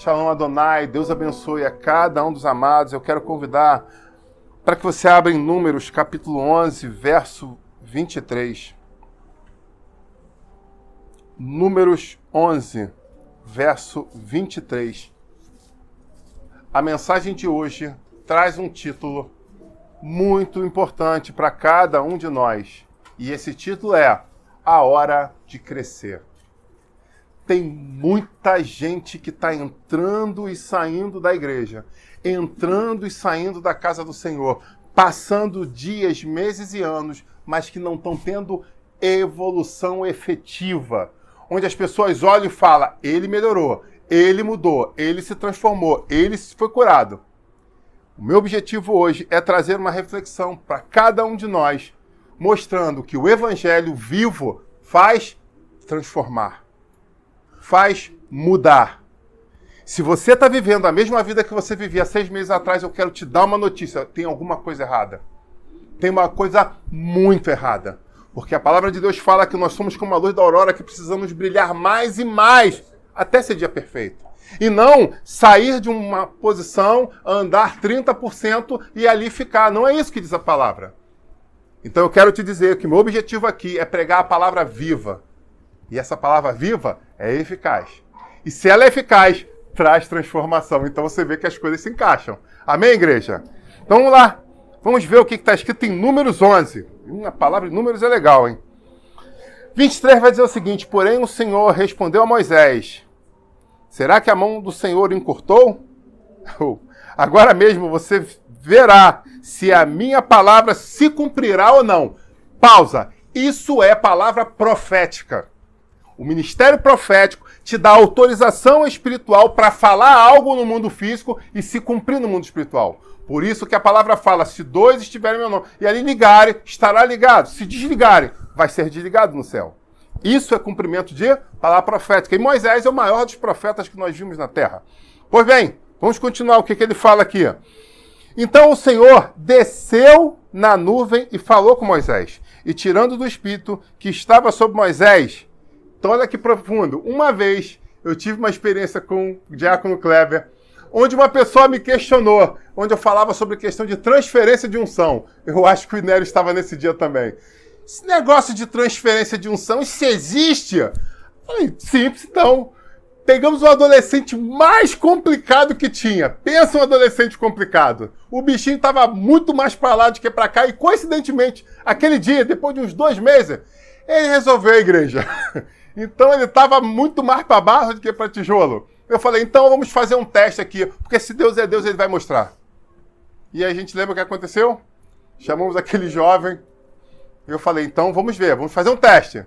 Shalom Adonai, Deus abençoe a cada um dos amados. Eu quero convidar para que você abra em Números, capítulo 11, verso 23. Números 11, verso 23. A mensagem de hoje traz um título muito importante para cada um de nós. E esse título é A Hora de Crescer. Tem muita gente que está entrando e saindo da igreja, entrando e saindo da casa do Senhor, passando dias, meses e anos, mas que não estão tendo evolução efetiva. Onde as pessoas olham e falam, ele melhorou, ele mudou, ele se transformou, ele foi curado. O meu objetivo hoje é trazer uma reflexão para cada um de nós, mostrando que o evangelho vivo faz transformar. Faz mudar. Se você está vivendo a mesma vida que você vivia 6 meses atrás, eu quero te dar uma notícia. Tem alguma coisa errada. Tem uma coisa muito errada. Porque a palavra de Deus fala que nós somos como a luz da aurora, que precisamos brilhar mais e mais até ser dia perfeito. E não sair de uma posição, andar 30% e ali ficar. Não é isso que diz a palavra. Então eu quero te dizer que meu objetivo aqui é pregar a palavra viva. E essa palavra viva é eficaz. E se ela é eficaz, traz transformação. Então você vê que as coisas se encaixam. Amém, igreja? Então vamos lá. Vamos ver o que está escrito em Números 11. A palavra em Números é legal, hein? 23 vai dizer o seguinte: porém o Senhor respondeu a Moisés: será que a mão do Senhor encurtou? Agora mesmo você verá se a minha palavra se cumprirá ou não. Pausa. Isso é palavra profética. O ministério profético te dá autorização espiritual para falar algo no mundo físico e se cumprir no mundo espiritual. Por isso que a palavra fala, se 2 estiverem em meu nome, e ali ligarem, estará ligado. Se desligarem, vai ser desligado no céu. Isso é cumprimento de palavra profética. E Moisés é o maior dos profetas que nós vimos na terra. Pois bem, vamos continuar o que ele fala aqui. Então o Senhor desceu na nuvem e falou com Moisés. E tirando do Espírito que estava sobre Moisés. Então olha que profundo. Uma vez eu tive uma experiência com o diácono Kleber, onde uma pessoa me questionou, onde eu falava sobre questão de transferência de unção. Eu acho que o Inélio estava nesse dia também. Esse negócio de transferência de unção, isso existe? Eu falei, simples, então. Pegamos o adolescente mais complicado que tinha. Pensa um adolescente complicado. O bichinho estava muito mais para lá do que para cá e, coincidentemente, aquele dia, depois de uns 2 meses, ele resolveu a igreja. Então ele estava muito mais para barro do que para tijolo. Eu falei, então vamos fazer um teste aqui, porque se Deus é Deus, ele vai mostrar. E aí a gente lembra o que aconteceu? Chamamos aquele jovem. Eu falei, então vamos ver, vamos fazer um teste.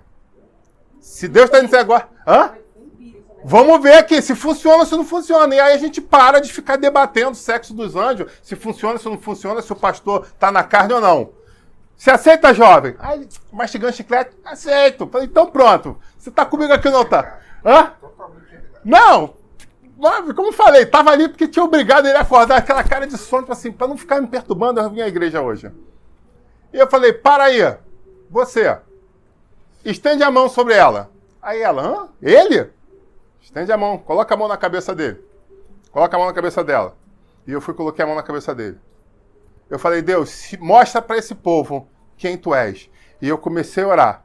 Se Deus está dizendo agora... Hã? Vamos ver aqui se funciona ou se não funciona. E aí a gente para de ficar debatendo o sexo dos anjos, se funciona, se não funciona, se o pastor está na carne ou não. Você aceita, jovem? Aí, mastigando chiclete? Aceito. Falei, então pronto. Você está comigo aqui ou não está? Hã? Não. Como eu falei, estava ali porque tinha obrigado ele a acordar, aquela cara de sono, tipo assim, para não ficar me perturbando, eu vim à igreja hoje. E eu falei, para aí, você, estende a mão sobre ela. Aí ela, hã? Ele? Estende a mão, coloca a mão na cabeça dele. Coloca a mão na cabeça dela. E eu coloquei a mão na cabeça dele. Eu falei, Deus, mostra para esse povo quem tu és. E eu comecei a orar.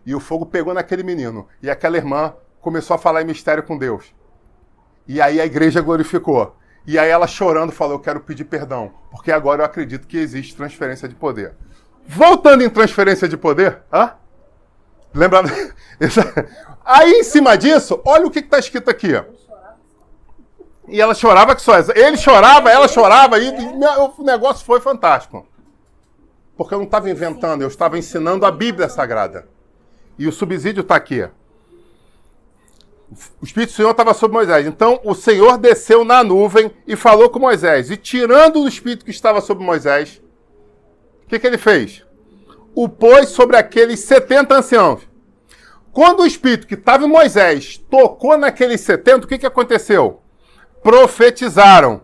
E o fogo pegou naquele menino. E aquela irmã começou a falar em mistério com Deus. E aí a igreja glorificou. E aí ela chorando falou, eu quero pedir perdão. Porque agora eu acredito que existe transferência de poder. Voltando em transferência de poder, lembra? Aí em cima disso, olha o que está escrito aqui. E ela chorava que só. Ele chorava, ela chorava, e o negócio foi fantástico. Porque eu não estava inventando, eu estava ensinando a Bíblia Sagrada. E o subsídio está aqui. O Espírito do Senhor estava sobre Moisés. Então o Senhor desceu na nuvem e falou com Moisés. E tirando o Espírito que estava sobre Moisés, o que ele fez? O pôs sobre aqueles 70 anciãos. Quando o Espírito que estava em Moisés tocou naqueles 70, o que aconteceu? Profetizaram.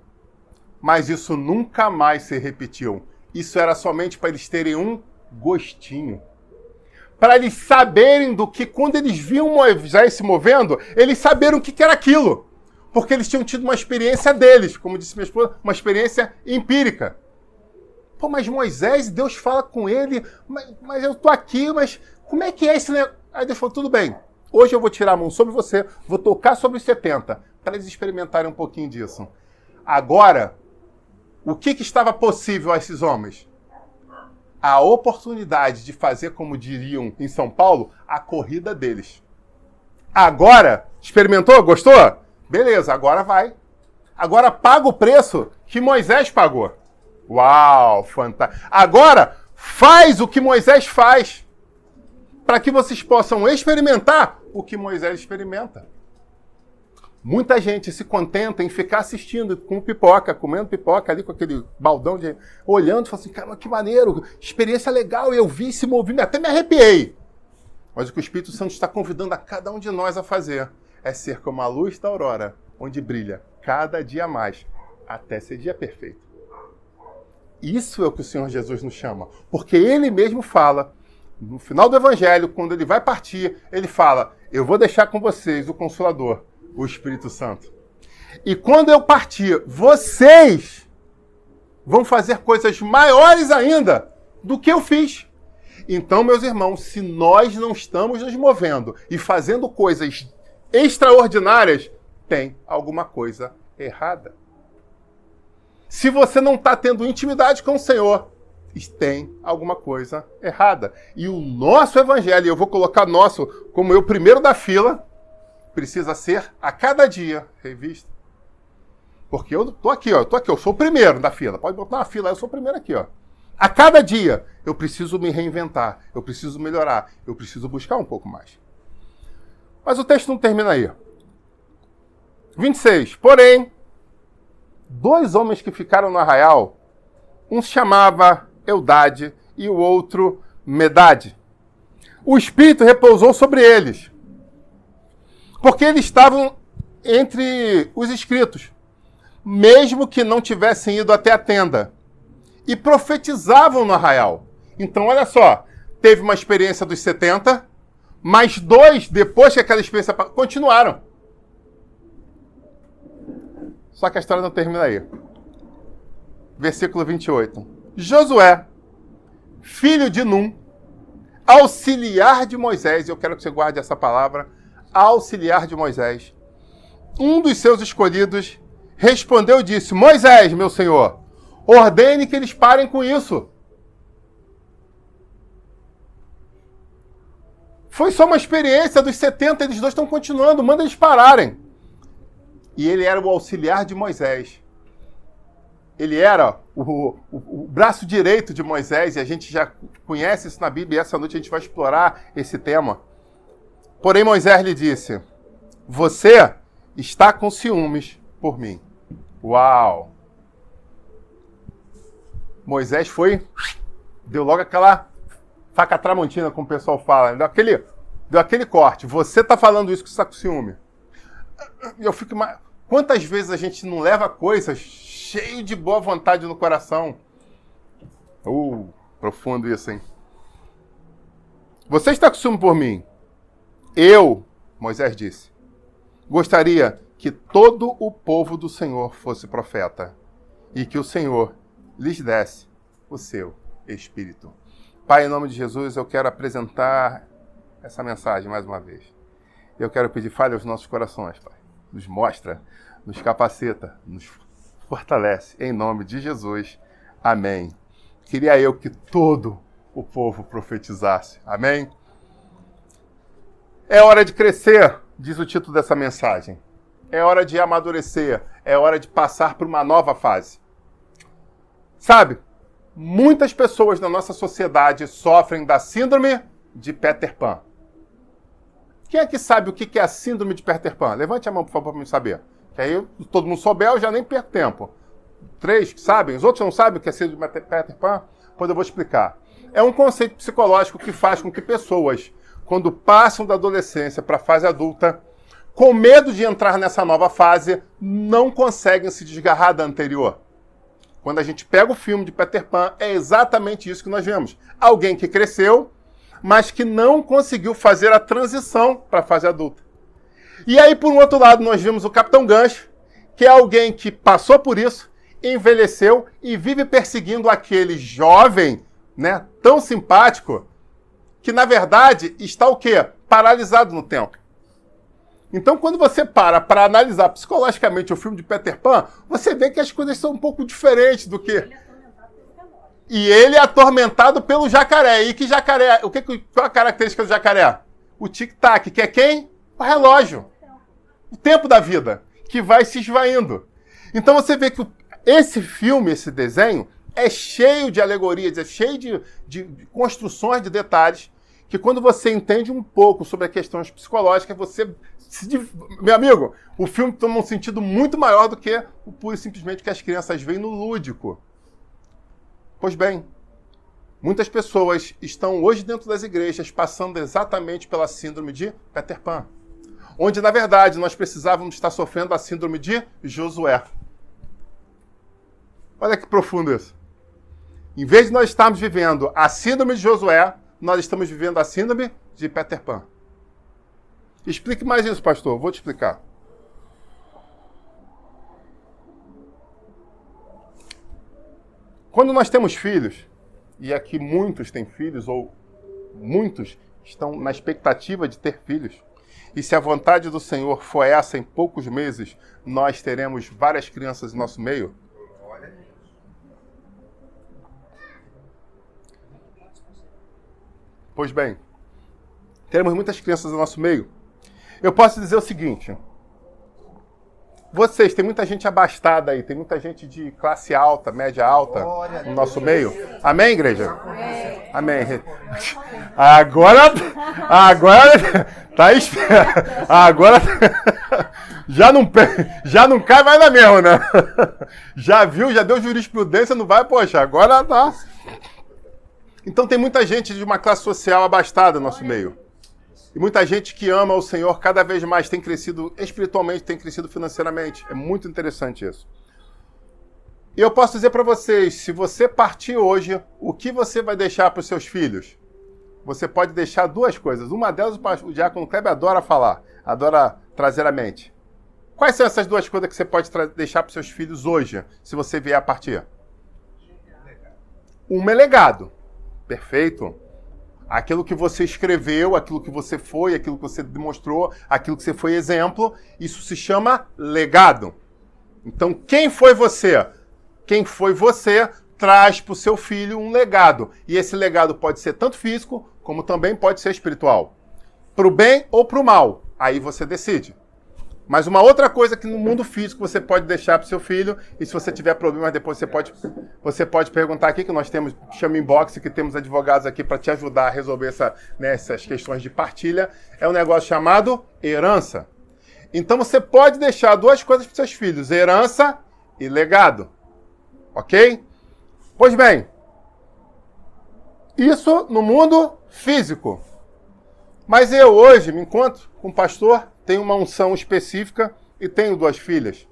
Mas isso nunca mais se repetiu. Isso era somente para eles terem um gostinho. Para eles saberem do que, quando eles viam Moisés se movendo, eles saberam o que era aquilo. Porque eles tinham tido uma experiência deles, como disse minha esposa, uma experiência empírica. Pô, mas Moisés, Deus fala com ele, mas eu tô aqui, mas como é que é esse negócio? Aí Deus falou, tudo bem, hoje eu vou tirar a mão sobre você, vou tocar sobre os 70, para eles experimentarem um pouquinho disso. Agora, o que estava possível a esses homens? A oportunidade de fazer, como diriam em São Paulo, a corrida deles. Agora, experimentou? Gostou? Beleza, agora vai. Agora paga o preço que Moisés pagou. Uau, fantástico. Agora, faz o que Moisés faz, para que vocês possam experimentar o que Moisés experimenta. Muita gente se contenta em ficar assistindo com pipoca, comendo pipoca ali com aquele baldão de... olhando e fala assim, cara, que maneiro, experiência legal, eu vi esse movimento, até me arrepiei. Mas o que o Espírito Santo está convidando a cada um de nós a fazer é ser como a luz da aurora, onde brilha cada dia mais, até ser dia perfeito. Isso é o que o Senhor Jesus nos chama, porque Ele mesmo fala, no final do Evangelho, quando Ele vai partir, Ele fala, eu vou deixar com vocês o Consolador, o Espírito Santo. E quando eu partir, vocês vão fazer coisas maiores ainda do que eu fiz. Então, meus irmãos, se nós não estamos nos movendo e fazendo coisas extraordinárias, tem alguma coisa errada. Se você não está tendo intimidade com o Senhor, tem alguma coisa errada. E o nosso evangelho, eu vou colocar nosso como eu primeiro da fila, precisa ser a cada dia revisto. Porque eu tô aqui, ó, eu sou o primeiro da fila. Pode botar uma fila, eu sou o primeiro aqui, ó. A cada dia eu preciso me reinventar, eu preciso melhorar, eu preciso buscar um pouco mais. Mas o texto não termina aí. 26. Porém, 2 homens que ficaram no arraial, um se chamava Eldade e o outro Medade. O Espírito repousou sobre eles, porque eles estavam entre os inscritos, mesmo que não tivessem ido até a tenda, e profetizavam no arraial. Então, olha só, teve uma experiência dos 70, mas 2, depois que aquela experiência continuaram. Só que a história não termina aí. Versículo 28. Josué, filho de Num, auxiliar de Moisés, eu quero que você guarde essa palavra, auxiliar de Moisés, um dos seus escolhidos, respondeu e disse, Moisés, meu senhor, ordene que eles parem com isso. Foi só uma experiência dos 70, eles 2 estão continuando, manda eles pararem. E ele era o auxiliar de Moisés. Ele era o braço direito de Moisés, e a gente já conhece isso na Bíblia, e essa noite a gente vai explorar esse tema. Porém, Moisés lhe disse, você está com ciúmes por mim. Uau! Moisés deu logo aquela faca tramontina, como o pessoal fala, deu aquele corte. Você está falando isso que você está com ciúme. Eu fico... Quantas vezes a gente não leva coisas cheio de boa vontade no coração? Profundo isso, hein? Você está com ciúme por mim? Eu, Moisés disse, gostaria que todo o povo do Senhor fosse profeta e que o Senhor lhes desse o seu Espírito. Pai, em nome de Jesus, eu quero apresentar essa mensagem mais uma vez. Eu quero pedir, fale aos nossos corações, Pai. Nos mostra, nos capacita, nos fortalece. Em nome de Jesus. Amém. Queria eu que todo o povo profetizasse. Amém? É hora de crescer, diz o título dessa mensagem. É hora de amadurecer. É hora de passar por uma nova fase. Sabe, muitas pessoas na nossa sociedade sofrem da síndrome de Peter Pan. Quem é que sabe o que é a síndrome de Peter Pan? Levante a mão, por favor, para me saber. Que aí todo mundo souber, eu já nem perco tempo. 3 que sabem, os outros não sabem o que é síndrome de Peter Pan? Pois eu vou explicar. É um conceito psicológico que faz com que pessoas, quando passam da adolescência para a fase adulta, com medo de entrar nessa nova fase, não conseguem se desgarrar da anterior. Quando a gente pega o filme de Peter Pan, é exatamente isso que nós vemos. Alguém que cresceu, mas que não conseguiu fazer a transição para a fase adulta. E aí, por um outro lado, nós vimos o Capitão Gancho, que é alguém que passou por isso, envelheceu e vive perseguindo aquele jovem, né, tão simpático, que na verdade está o quê? Paralisado no tempo. Então, quando você para analisar psicologicamente o filme de Peter Pan, você vê que as coisas são um pouco diferentes do que... E ele é atormentado pelo jacaré. E que jacaré? Qual a característica do jacaré? O tic-tac, que é quem? O relógio. O tempo da vida, que vai se esvaindo. Então você vê que esse filme, esse desenho, é cheio de alegorias, é cheio de construções de detalhes, que quando você entende um pouco sobre as questões psicológicas, você... Meu amigo, o filme toma um sentido muito maior do que o puro e simplesmente que as crianças veem no lúdico. Pois bem, muitas pessoas estão hoje dentro das igrejas passando exatamente pela síndrome de Peter Pan, onde, na verdade, nós precisávamos estar sofrendo a síndrome de Josué. Olha que profundo isso. Em vez de nós estarmos vivendo a síndrome de Josué, nós estamos vivendo a síndrome de Peter Pan. Explique mais isso, pastor. Vou te explicar. Quando nós temos filhos, e aqui muitos têm filhos, ou muitos estão na expectativa de ter filhos, e se a vontade do Senhor for essa, em poucos meses, nós teremos várias crianças em nosso meio. Pois bem, teremos muitas crianças no nosso meio. Eu posso dizer o seguinte: vocês, tem muita gente abastada aí, tem muita gente de classe alta, média alta no nosso meio. Amém, igreja? Amém. Agora tá esperto. Agora já não cai mais na mesma, né? Já viu, já deu jurisprudência, não vai, poxa, agora tá. Então tem muita gente de uma classe social abastada no nosso meio. E muita gente que ama o Senhor cada vez mais tem crescido espiritualmente, tem crescido financeiramente. É muito interessante isso. E eu posso dizer para vocês, se você partir hoje, o que você vai deixar para os seus filhos? Você pode deixar duas coisas. Uma delas o diácono Kleber adora falar, adora trazer à mente. Quais são essas duas coisas que você pode deixar para os seus filhos hoje, se você vier a partir? Uma é legado. Perfeito. Aquilo que você escreveu, aquilo que você foi, aquilo que você demonstrou, aquilo que você foi exemplo, isso se chama legado. Então, quem foi você? Quem foi você traz para o seu filho um legado. E esse legado pode ser tanto físico, como também pode ser espiritual. Para o bem ou para o mal. Aí você decide. Mas uma outra coisa que no mundo físico você pode deixar para o seu filho, e se você tiver problemas depois você pode perguntar aqui, que nós temos, chama inbox, que temos advogados aqui para te ajudar a resolver essas questões de partilha, é um negócio chamado herança. Então você pode deixar duas coisas para os seus filhos, herança e legado. Ok? Pois bem, isso no mundo físico. Mas eu hoje me encontro com um pastor, tenho uma unção específica e tenho duas filhas.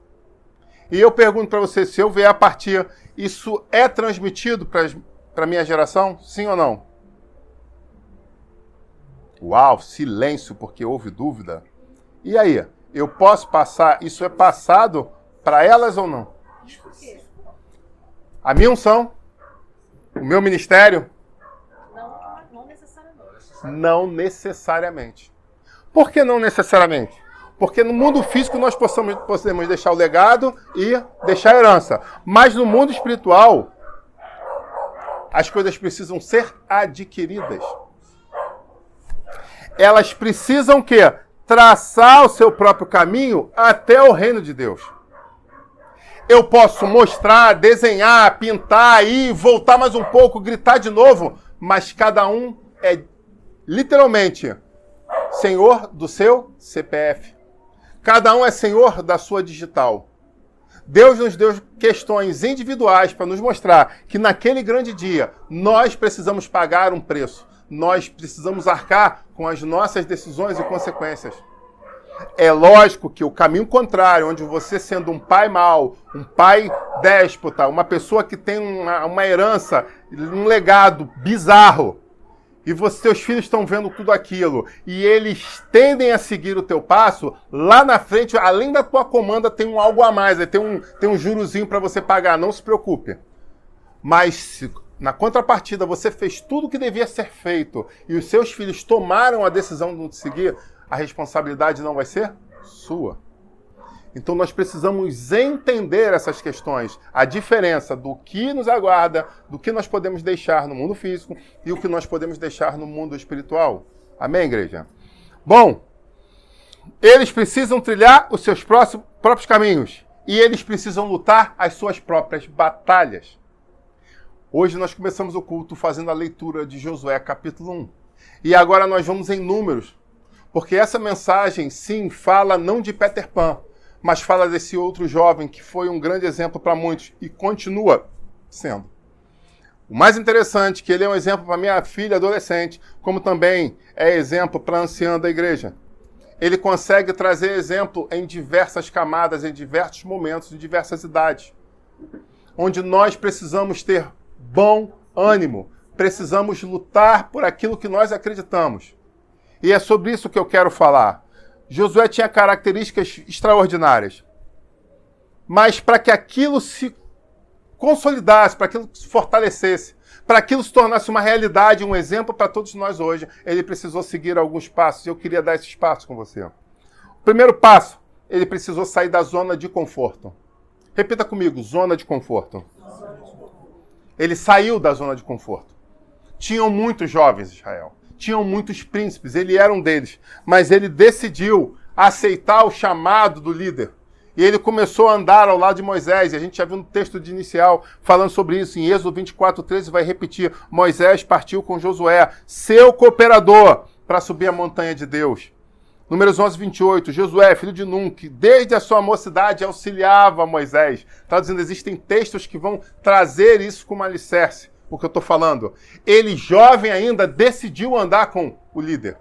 E eu pergunto para você, se eu vier a partir, isso é transmitido para a minha geração? Sim ou não? Uau, silêncio, porque houve dúvida. E aí, eu posso passar, isso é passado para elas ou não? A minha unção, o meu ministério? Não necessariamente. Por que não necessariamente? Porque no mundo físico nós podemos deixar o legado e deixar a herança. Mas no mundo espiritual, as coisas precisam ser adquiridas. Elas precisam o quê? Traçar o seu próprio caminho até o reino de Deus. Eu posso mostrar, desenhar, pintar, ir, voltar mais um pouco, gritar de novo, mas cada um é literalmente senhor do seu CPF. Cada um é senhor da sua digital. Deus nos deu questões individuais para nos mostrar que naquele grande dia nós precisamos pagar um preço. Nós precisamos arcar com as nossas decisões e consequências. É lógico que o caminho contrário, onde você sendo um pai mau, um pai déspota, uma pessoa que tem uma herança, um legado bizarro, e seus filhos estão vendo tudo aquilo, e eles tendem a seguir o teu passo, lá na frente, além da tua comanda, tem um algo a mais, tem um jurozinho para você pagar, não se preocupe. Mas se na contrapartida você fez tudo o que devia ser feito, e os seus filhos tomaram a decisão de não te seguir, a responsabilidade não vai ser sua. Então nós precisamos entender essas questões, a diferença do que nos aguarda, do que nós podemos deixar no mundo físico e o que nós podemos deixar no mundo espiritual. Amém, igreja? Bom, eles precisam trilhar os seus próprios caminhos e eles precisam lutar as suas próprias batalhas. Hoje nós começamos o culto fazendo a leitura de Josué capítulo 1. E agora nós vamos em Números, porque essa mensagem, sim, fala não de Peter Pan, mas fala desse outro jovem que foi um grande exemplo para muitos e continua sendo. O mais interessante é que ele é um exemplo para minha filha adolescente, como também é exemplo para a anciã da igreja. Ele consegue trazer exemplo em diversas camadas, em diversos momentos, em diversas idades, onde nós precisamos ter bom ânimo, precisamos lutar por aquilo que nós acreditamos. E é sobre isso que eu quero falar. Josué tinha características extraordinárias. Mas para que aquilo se consolidasse, para aquilo se fortalecesse, para aquilo se tornasse uma realidade, um exemplo para todos nós hoje, ele precisou seguir alguns passos. E eu queria dar esses passos com você. O primeiro passo, ele precisou sair da zona de conforto. Repita comigo, zona de conforto. Ele saiu da zona de conforto. Tinham muitos jovens, Israel. Tinham muitos príncipes, ele era um deles, mas ele decidiu aceitar o chamado do líder. E ele começou a andar ao lado de Moisés, e a gente já viu no texto de inicial falando sobre isso, em Êxodo 24:13 vai repetir, Moisés partiu com Josué, seu cooperador, para subir a montanha de Deus. Números 11:28, Josué, filho de Num, que desde a sua mocidade auxiliava Moisés. Traduzindo, existem textos que vão trazer isso como alicerce. O que eu estou falando. Ele, jovem ainda, decidiu andar com o líder.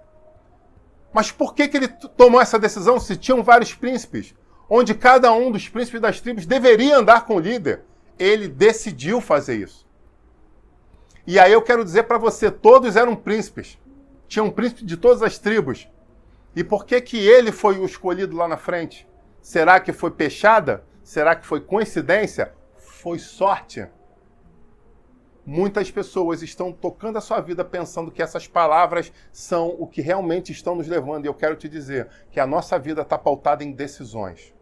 Mas por que ele tomou essa decisão se tinham vários príncipes? Onde cada um dos príncipes das tribos deveria andar com o líder. Ele decidiu fazer isso. E aí eu quero dizer para você, todos eram príncipes. Tinham príncipes de todas as tribos. E por que ele foi o escolhido lá na frente? Será que foi pechada? Será que foi coincidência? Foi sorte. Muitas pessoas estão tocando a sua vida pensando que essas palavras são o que realmente estão nos levando. E eu quero te dizer que a nossa vida está pautada em decisões.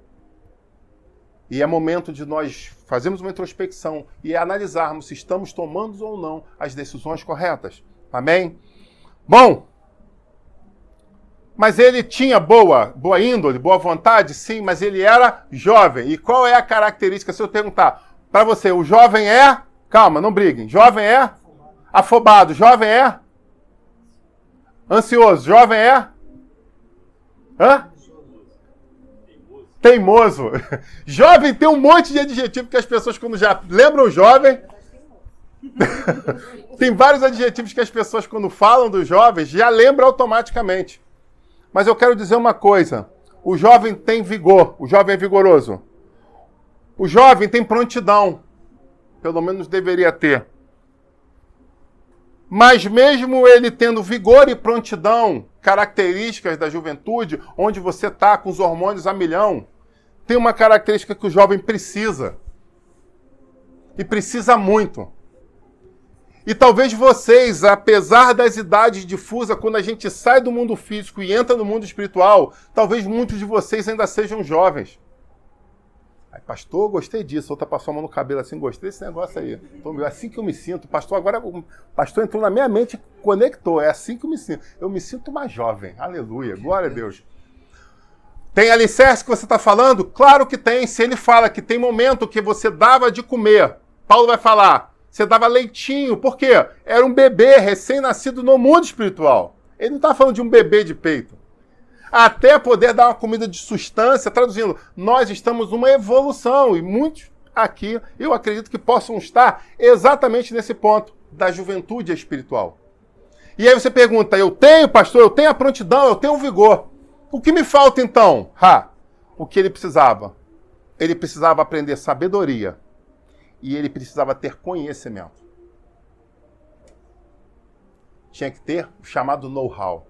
E é momento de nós fazermos uma introspecção e analisarmos se estamos tomando ou não as decisões corretas. Amém? Bom, mas ele tinha boa índole, boa vontade? Sim, mas ele era jovem. E qual é a característica? Se eu perguntar para você, o jovem é... Calma, não briguem. Jovem é afobado. Jovem é ansioso. Jovem é teimoso. Jovem tem um monte de adjetivos que as pessoas, quando já lembram jovem... Tem vários adjetivos que as pessoas, quando falam dos jovens, já lembram automaticamente. Mas eu quero dizer uma coisa. O jovem tem vigor. O jovem é vigoroso. O jovem tem prontidão. Pelo menos deveria ter. Mas mesmo ele tendo vigor e prontidão, características da juventude, onde você está com os hormônios a milhão, tem uma característica que o jovem precisa. E precisa muito. E talvez vocês, apesar das idades difusas, quando a gente sai do mundo físico e entra no mundo espiritual, talvez muitos de vocês ainda sejam jovens. Pastor, gostei disso. Outra passou a mão no cabelo assim, gostei desse negócio aí. Assim que eu me sinto. Pastor, agora o pastor entrou na minha mente e conectou. É assim que eu me sinto. Eu me sinto mais jovem. Aleluia. Glória a Deus. Tem alicerce que você está falando? Claro que tem. Se ele fala que tem momento que você dava de comer, Paulo vai falar, você dava leitinho. Por quê? Era um bebê recém-nascido no mundo espiritual. Ele não está falando de um bebê de peito. Até poder dar uma comida de substância, traduzindo, nós estamos numa evolução, e muitos aqui, eu acredito que possam estar exatamente nesse ponto, da juventude espiritual. E aí você pergunta, eu tenho, pastor, eu tenho a prontidão, eu tenho o vigor. O que me falta então? O que ele precisava? Ele precisava aprender sabedoria, e ele precisava ter conhecimento. tinha que ter o chamado know-how.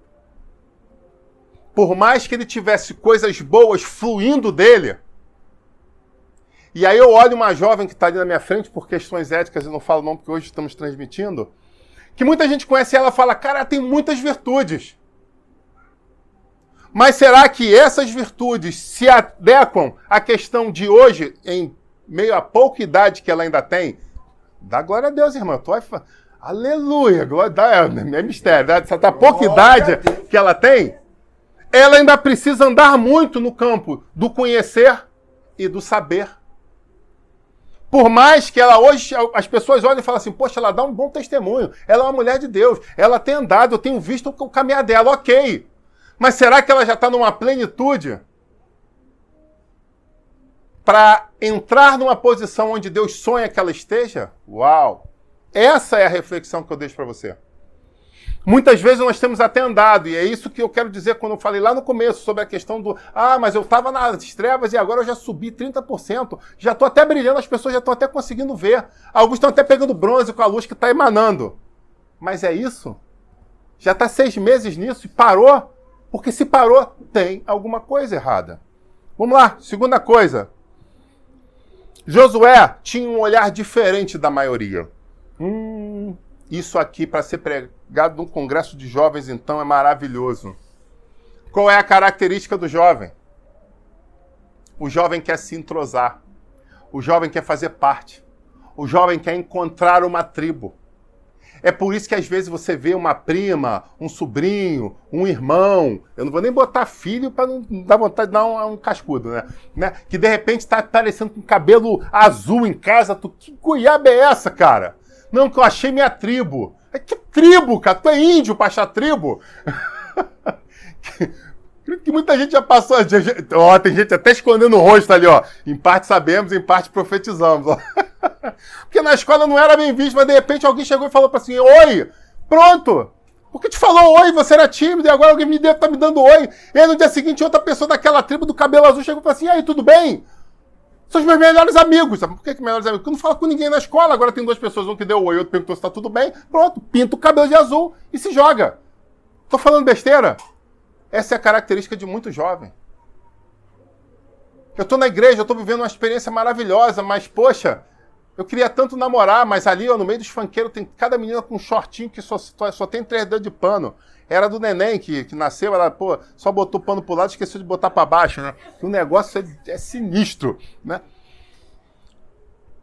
Por mais que ele tivesse coisas boas fluindo dele, e aí eu olho uma jovem que está ali na minha frente por questões éticas, eu não falo não porque hoje estamos transmitindo, que muita gente conhece ela e fala, cara, ela tem muitas virtudes. Mas será que essas virtudes se adequam à questão de hoje, em meio à pouca idade que ela ainda tem? Dá glória a Deus, irmã. Aleluia, glória, é mistério. Essa pouca idade que ela tem, ela ainda precisa andar muito no campo do conhecer e do saber. Por mais que ela hoje, as pessoas olhem e falam assim, poxa, ela dá um bom testemunho, ela é uma mulher de Deus, ela tem andado, eu tenho visto o caminhar dela, ok. Mas será que ela já está numa plenitude para entrar numa posição onde Deus sonha que ela esteja? Uau! Essa é a reflexão que eu deixo para você. Muitas vezes nós temos até andado, e é isso que eu quero dizer quando eu falei lá no começo sobre a questão do mas eu estava nas trevas e agora eu já subi 30%, já estou até brilhando, as pessoas já estão até conseguindo ver. Alguns estão até pegando bronze com a luz que está emanando. Mas é isso? Já está 6 meses nisso e parou? Porque se parou, tem alguma coisa errada. Vamos lá, segunda coisa. Josué tinha um olhar diferente da maioria. Isso aqui, para ser pregado num congresso de jovens, então, é maravilhoso. Qual é a característica do jovem? O jovem quer se entrosar. O jovem quer fazer parte. O jovem quer encontrar uma tribo. É por isso que às vezes você vê uma prima, um sobrinho, um irmão, eu não vou nem botar filho para não dar vontade de dar um cascudo, né? Que de repente está aparecendo com cabelo azul em casa. Que goiaba é essa, cara? Não, que eu achei minha tribo. Que tribo, cara? Tu é índio para achar tribo? Que muita gente já passou. Tem gente até escondendo o rosto ali, ó. Em parte sabemos, em parte profetizamos. Ó. Porque na escola não era bem visto, mas de repente alguém chegou e falou para assim, oi, pronto. Porque te falou oi, você era tímido e agora alguém tá me dando oi. E aí no dia seguinte outra pessoa daquela tribo do cabelo azul chegou e falou assim, e aí, tudo bem? São os meus melhores amigos. Sabe por que melhores amigos? Porque eu não falo com ninguém na escola. Agora tem 2 pessoas, um que deu oi, outro perguntou se tá tudo bem. Pronto, pinta o cabelo de azul e se joga. Tô falando besteira? Essa é a característica de muito jovem. Eu tô na igreja, eu tô vivendo uma experiência maravilhosa, mas, poxa, eu queria tanto namorar, mas ali, ó, no meio dos funkeiros, tem cada menina com um shortinho que só tem 3 dedos de pano. Era do neném que nasceu, ela, pô, só botou o pano pro lado e esqueceu de botar para baixo, né? O negócio é sinistro, né?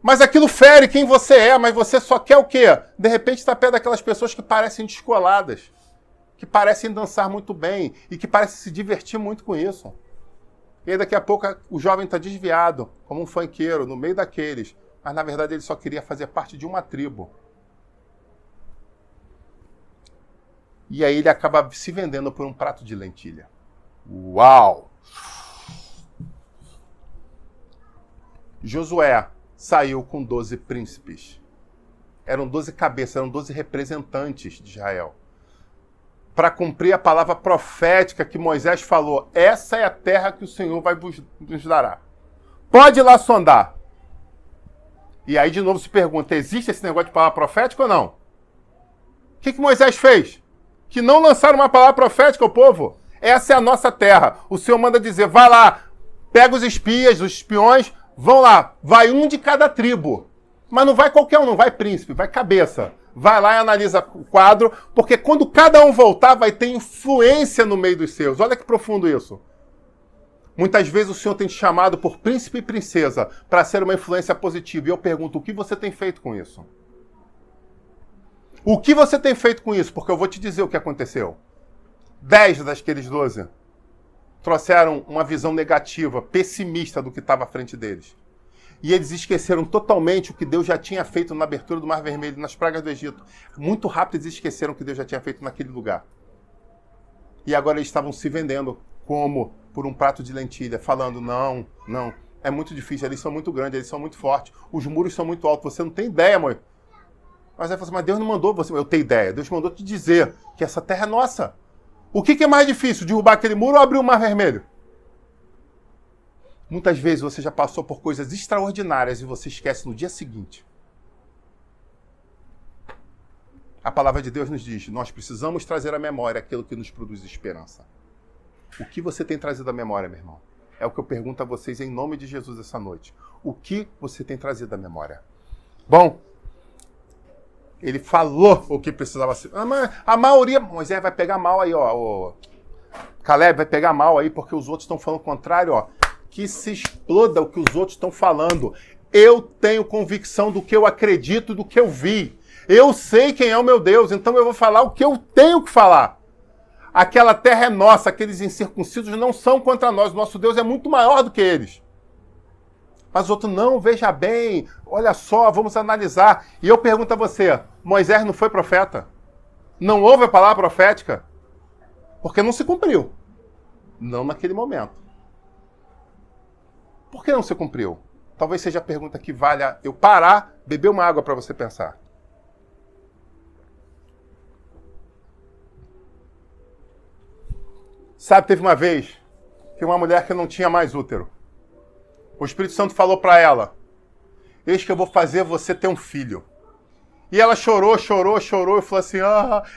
Mas aquilo fere quem você é, mas você só quer o quê? De repente está perto daquelas pessoas que parecem descoladas, que parecem dançar muito bem e que parecem se divertir muito com isso. E aí daqui a pouco o jovem está desviado, como um funkeiro, no meio daqueles. Mas na verdade ele só queria fazer parte de uma tribo. E aí ele acaba se vendendo por um prato de lentilha. Uau! Josué saiu com 12 príncipes. Eram 12 cabeças, eram 12 representantes de Israel. Para cumprir a palavra profética que Moisés falou, essa é a terra que o Senhor vai nos dará. Pode ir lá sondar. E aí de novo se pergunta, existe esse negócio de palavra profética ou não? O que Moisés fez? Que não lançaram uma palavra profética ao povo. Essa é a nossa terra. O Senhor manda dizer, vai lá, pega os espias, os espiões, vão lá, vai um de cada tribo. Mas não vai qualquer um, não vai príncipe, vai cabeça. Vai lá e analisa o quadro, porque quando cada um voltar, vai ter influência no meio dos seus. Olha que profundo isso. Muitas vezes o Senhor tem te chamado por príncipe e princesa para ser uma influência positiva. E eu pergunto, o que você tem feito com isso? O que você tem feito com isso? Porque eu vou te dizer o que aconteceu. 10 daqueles 12 trouxeram uma visão negativa, pessimista do que estava à frente deles. E eles esqueceram totalmente o que Deus já tinha feito na abertura do Mar Vermelho, nas pragas do Egito. Muito rápido eles esqueceram o que Deus já tinha feito naquele lugar. E agora eles estavam se vendendo como por um prato de lentilha, falando, não, é muito difícil, eles são muito grandes, eles são muito fortes, os muros são muito altos, você não tem ideia, amor. Mas aí fala assim, mas Deus não mandou você, eu tenho ideia, Deus mandou te dizer que essa terra é nossa. O que é mais difícil, derrubar aquele muro ou abrir o Mar Vermelho? Muitas vezes você já passou por coisas extraordinárias e você esquece no dia seguinte. A palavra de Deus nos diz, nós precisamos trazer à memória aquilo que nos produz esperança. O que você tem trazido à memória, meu irmão? É o que eu pergunto a vocês em nome de Jesus essa noite. O que você tem trazido à memória? Bom, ele falou o que precisava ser. A maioria, Moisés vai pegar mal aí, ó. Caleb vai pegar mal aí, porque os outros estão falando o contrário, ó. Que se exploda o que os outros estão falando. Eu tenho convicção do que eu acredito, do que eu vi. Eu sei quem é o meu Deus, então eu vou falar o que eu tenho que falar. Aquela terra é nossa, aqueles incircuncisos não são contra nós. Nosso Deus é muito maior do que eles. Mas o outro, não, veja bem, olha só, vamos analisar. E eu pergunto a você, Moisés não foi profeta? Não houve a palavra profética? Porque não se cumpriu. Não naquele momento. Por que não se cumpriu? Talvez seja a pergunta que valha eu parar, beber uma água para você pensar. Sabe, teve uma vez que uma mulher que não tinha mais útero. O Espírito Santo falou para ela, eis que eu vou fazer você ter um filho. E ela chorou e falou assim,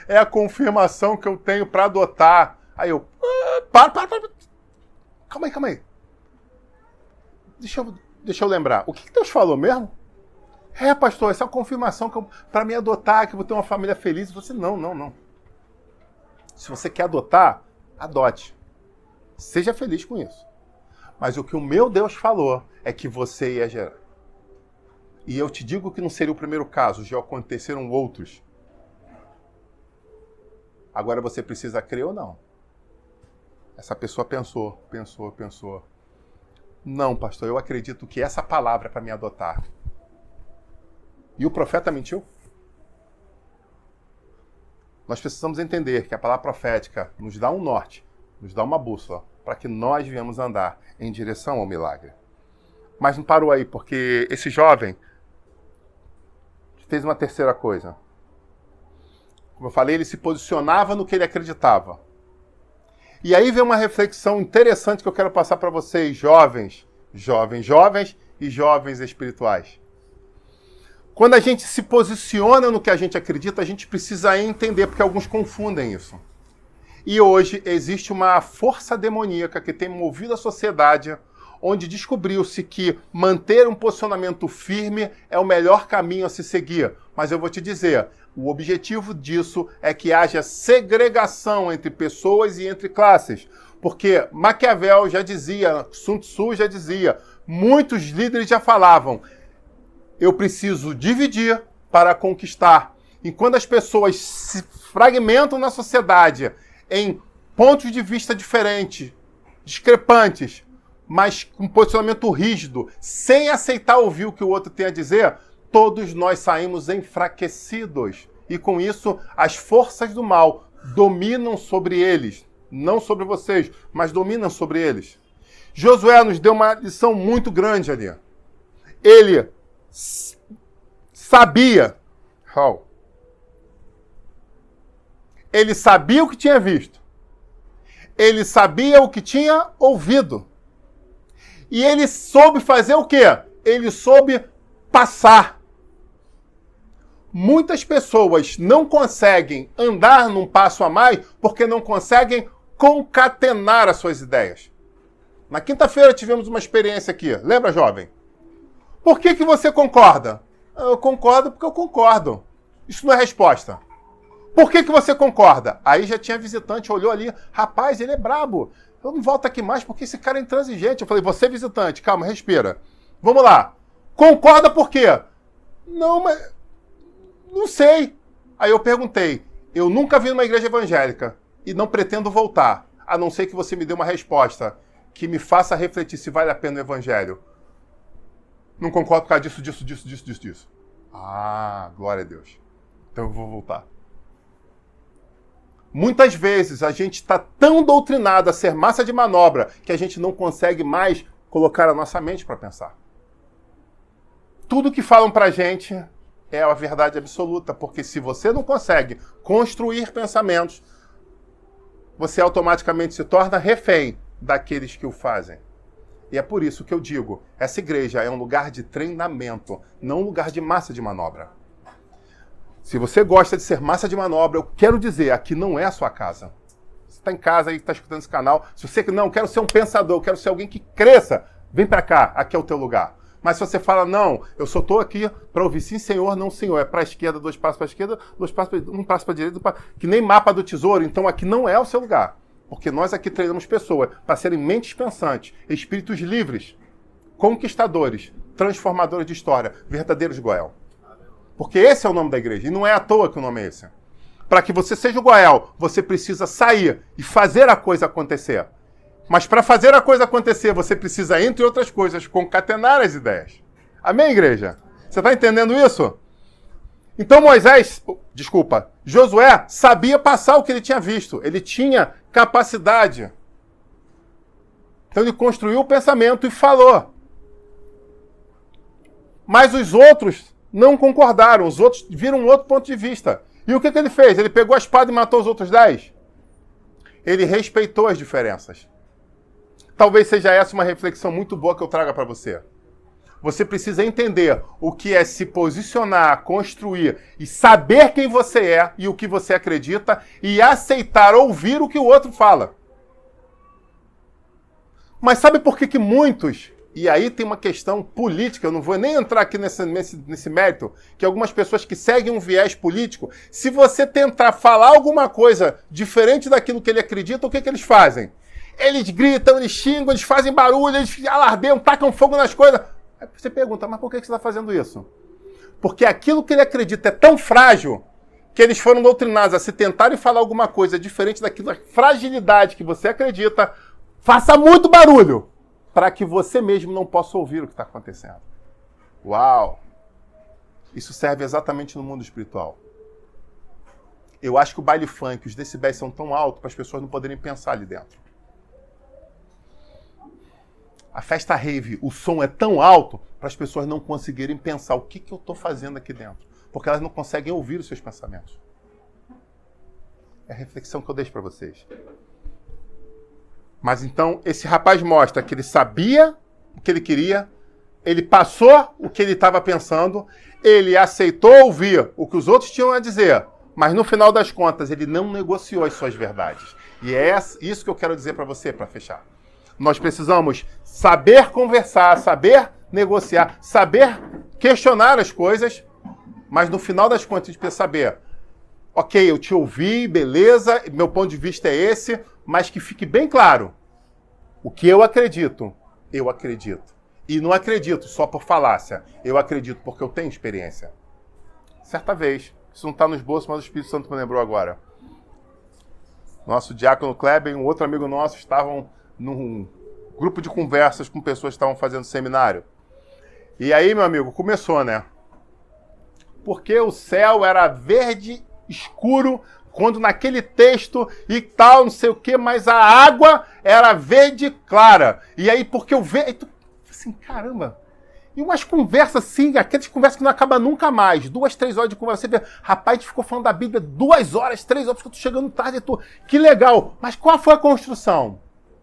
é a confirmação que eu tenho para adotar. Aí eu, para. Calma aí. Deixa eu lembrar. O que Deus falou mesmo? Pastor, essa é a confirmação para me adotar, que eu vou ter uma família feliz. Você, não. Se você quer adotar, adote. Seja feliz com isso. Mas o que o meu Deus falou é que você ia gerar. E eu te digo que não seria o primeiro caso, já aconteceram outros. Agora você precisa crer ou não? Essa pessoa pensou. Não, pastor, eu acredito que essa palavra é para me adotar. E o profeta mentiu? Nós precisamos entender que a palavra profética nos dá um norte, nos dá uma bússola, para que nós venhamos andar em direção ao milagre. Mas não parou aí, porque esse jovem fez uma terceira coisa. Como eu falei, ele se posicionava no que ele acreditava. E aí vem uma reflexão interessante que eu quero passar para vocês, jovens e jovens espirituais. Quando a gente se posiciona no que a gente acredita, a gente precisa entender, porque alguns confundem isso. E hoje existe uma força demoníaca que tem movido a sociedade, onde descobriu-se que manter um posicionamento firme é o melhor caminho a se seguir. Mas eu vou te dizer, o objetivo disso é que haja segregação entre pessoas e entre classes. Porque Maquiavel já dizia, Sun Tzu já dizia, muitos líderes já falavam, eu preciso dividir para conquistar. E quando as pessoas se fragmentam na sociedade em pontos de vista diferentes, discrepantes, mas com posicionamento rígido, sem aceitar ouvir o que o outro tem a dizer, todos nós saímos enfraquecidos. E com isso, as forças do mal dominam sobre eles. Não sobre vocês, mas dominam sobre eles. Josué nos deu uma lição muito grande ali. Ele sabia. Ele sabia o que tinha visto. Ele sabia o que tinha ouvido. E ele soube fazer o quê? Ele soube passar. Muitas pessoas não conseguem andar num passo a mais porque não conseguem concatenar as suas ideias. Na quinta-feira tivemos uma experiência aqui. Lembra, jovem? Por que você concorda? Eu concordo porque eu concordo. Isso não é resposta. Por que você concorda? Aí já tinha visitante, olhou ali. Rapaz, ele é brabo. Eu não volto aqui mais porque esse cara é intransigente. Eu falei, você é visitante, calma, respira. Vamos lá. Concorda por quê? Não, mas... não sei. Aí eu perguntei. Eu nunca vi numa igreja evangélica e não pretendo voltar, a não ser que você me dê uma resposta que me faça refletir se vale a pena o evangelho. Não concordo por causa disso. Ah, glória a Deus. Então eu vou voltar. Muitas vezes a gente está tão doutrinado a ser massa de manobra que a gente não consegue mais colocar a nossa mente para pensar. Tudo que falam para a gente é a verdade absoluta, porque se você não consegue construir pensamentos, você automaticamente se torna refém daqueles que o fazem. E é por isso que eu digo, essa igreja é um lugar de treinamento, não um lugar de massa de manobra. Se você gosta de ser massa de manobra, eu quero dizer, aqui não é a sua casa. Você está em casa aí, está escutando esse canal. Se você não, quero ser um pensador, quero ser alguém que cresça, vem para cá, aqui é o teu lugar. Mas se você fala, não, eu só estou aqui para ouvir sim, senhor, não, senhor. É para a esquerda, 2 passos para a esquerda, 2 passos para um passo para a direita, que nem mapa do tesouro. Então aqui não é o seu lugar. Porque nós aqui treinamos pessoas para serem mentes pensantes, espíritos livres, conquistadores, transformadores de história, verdadeiros Goel. Porque esse é o nome da igreja. E não é à toa que o nome é esse. Para que você seja o Goel, você precisa sair e fazer a coisa acontecer. Mas para fazer a coisa acontecer, você precisa, entre outras coisas, concatenar as ideias. Amém, igreja? Você está entendendo isso? Então Josué sabia passar o que ele tinha visto. Ele tinha capacidade. Então ele construiu o pensamento e falou. Mas os outros não concordaram. Os outros viram um outro ponto de vista. E o que ele fez? Ele pegou a espada e matou os outros 10? Ele respeitou as diferenças. Talvez seja essa uma reflexão muito boa que eu traga para você. Você precisa entender o que é se posicionar, construir e saber quem você é e o que você acredita e aceitar ouvir o que o outro fala. Mas sabe por que muitos, e aí tem uma questão política, eu não vou nem entrar aqui nesse mérito, que algumas pessoas que seguem um viés político, se você tentar falar alguma coisa diferente daquilo que ele acredita, o que eles fazem? Eles gritam, eles xingam, eles fazem barulho, eles alardeiam, tacam fogo nas coisas. Aí você pergunta, mas por que você está fazendo isso? Porque aquilo que ele acredita é tão frágil que eles foram doutrinados a se tentarem falar alguma coisa diferente daquilo, da fragilidade que você acredita, faça muito barulho, para que você mesmo não possa ouvir o que está acontecendo. Uau! Isso serve exatamente no mundo espiritual. Eu acho que o baile funk, os decibéis são tão altos para as pessoas não poderem pensar ali dentro. A festa rave, o som é tão alto para as pessoas não conseguirem pensar o que eu estou fazendo aqui dentro. Porque elas não conseguem ouvir os seus pensamentos. É a reflexão que eu deixo para vocês. Mas então, esse rapaz mostra que ele sabia o que ele queria, ele passou o que ele estava pensando, ele aceitou ouvir o que os outros tinham a dizer, mas no final das contas, ele não negociou as suas verdades. E é isso que eu quero dizer para você, para fechar. Nós precisamos saber conversar, saber negociar, saber questionar as coisas, mas no final das contas a gente precisa saber, ok, eu te ouvi, beleza, meu ponto de vista é esse, mas que fique bem claro, o que eu acredito. E não acredito só por falácia, eu acredito porque eu tenho experiência. Certa vez, isso não está nos bolsos, mas o Espírito Santo me lembrou agora. Nosso diácono Kleber e um outro amigo nosso estavam num grupo de conversas com pessoas que estavam fazendo seminário. E aí, meu amigo, começou, né? Porque o céu era verde escuro, quando naquele texto e tal, não sei o que, mas a água era verde clara. E aí, porque o verde... Assim, caramba... E umas conversas assim, aquelas conversas que não acabam nunca mais. 2, 3 horas de conversa. Você vê, rapaz, a gente ficou falando da Bíblia 2 horas, 3 horas, porque eu tô chegando tarde e tô... Que legal! Mas qual foi a construção?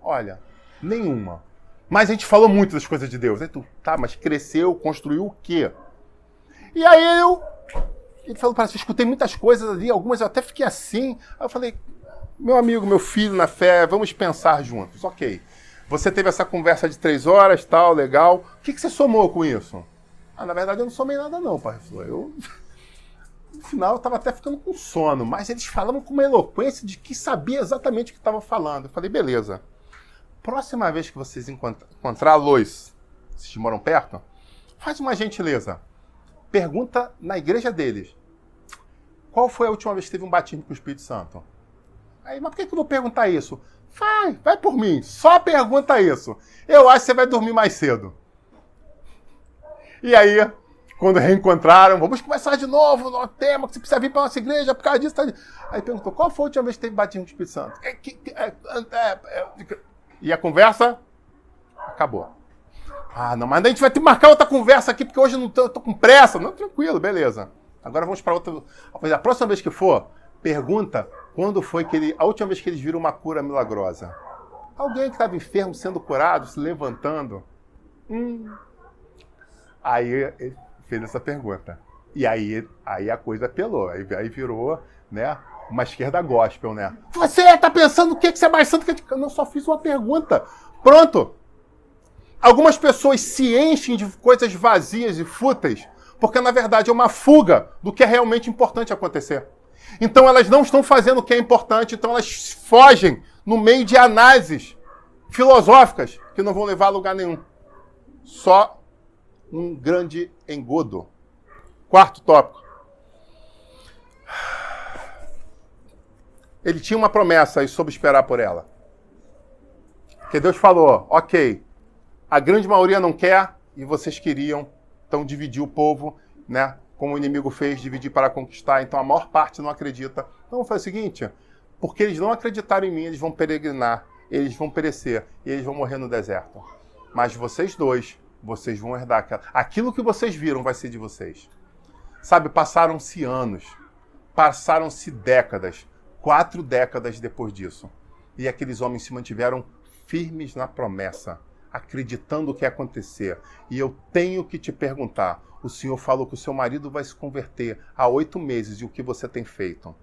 Olha, nenhuma. Mas a gente falou muito das coisas de Deus. Aí tu, tá, mas cresceu, construiu o quê? E aí ele falou, parece que eu escutei muitas coisas ali, algumas eu até fiquei assim. Aí eu falei, meu amigo, meu filho na fé, vamos pensar juntos. Ok. Você teve essa conversa de 3 horas, tal, legal. O que você somou com isso? Ah, na verdade eu não somei nada não, pai. No final eu estava até ficando com sono, mas eles falavam com uma eloquência de que sabia exatamente o que estava falando. Eu falei, beleza. Próxima vez que vocês encontrar a Lois, vocês moram perto, faz uma gentileza. Pergunta na igreja deles. Qual foi a última vez que teve um batismo com o Espírito Santo? Aí, mas por que eu vou perguntar isso? Vai por mim, só pergunta isso. Eu acho que você vai dormir mais cedo. E aí, quando reencontraram, vamos conversar de novo no tema, que você precisa vir para a nossa igreja por causa disso. Aí perguntou, qual foi a última vez que teve batismo com o Espírito Santo? E a conversa acabou. Ah, não, mas a gente vai ter que marcar outra conversa aqui, porque hoje eu tô com pressa. Não, tranquilo, beleza. Agora vamos para outra. A próxima vez que for, pergunta quando foi a última vez que eles viram uma cura milagrosa. Alguém que estava enfermo sendo curado, se levantando. Aí ele fez essa pergunta. E aí a coisa apelou, aí virou, né, uma esquerda gospel, né? Você tá pensando o que você é mais santo que eu não só fiz uma pergunta. Pronto. Algumas pessoas se enchem de coisas vazias e fúteis, porque na verdade é uma fuga do que é realmente importante acontecer. Então elas não estão fazendo o que é importante, então elas fogem no meio de análises filosóficas que não vão levar a lugar nenhum. Só um grande engodo. Quarto tópico. Ele tinha uma promessa e soube esperar por ela. Que Deus falou, ok, a grande maioria não quer e vocês queriam, então dividir o povo, né? Como o inimigo fez, dividir para conquistar, então a maior parte não acredita. Então foi o seguinte, porque eles não acreditaram em mim, eles vão peregrinar, eles vão perecer e eles vão morrer no deserto. Mas vocês dois, vocês vão herdar aquilo que vocês viram vai ser de vocês. Sabe, passaram-se anos, passaram-se décadas, 4 décadas depois disso. E aqueles homens se mantiveram firmes na promessa, acreditando o que ia acontecer. E eu tenho que te perguntar, o Senhor falou que o seu marido vai se converter há 8 meses e o que você tem feito?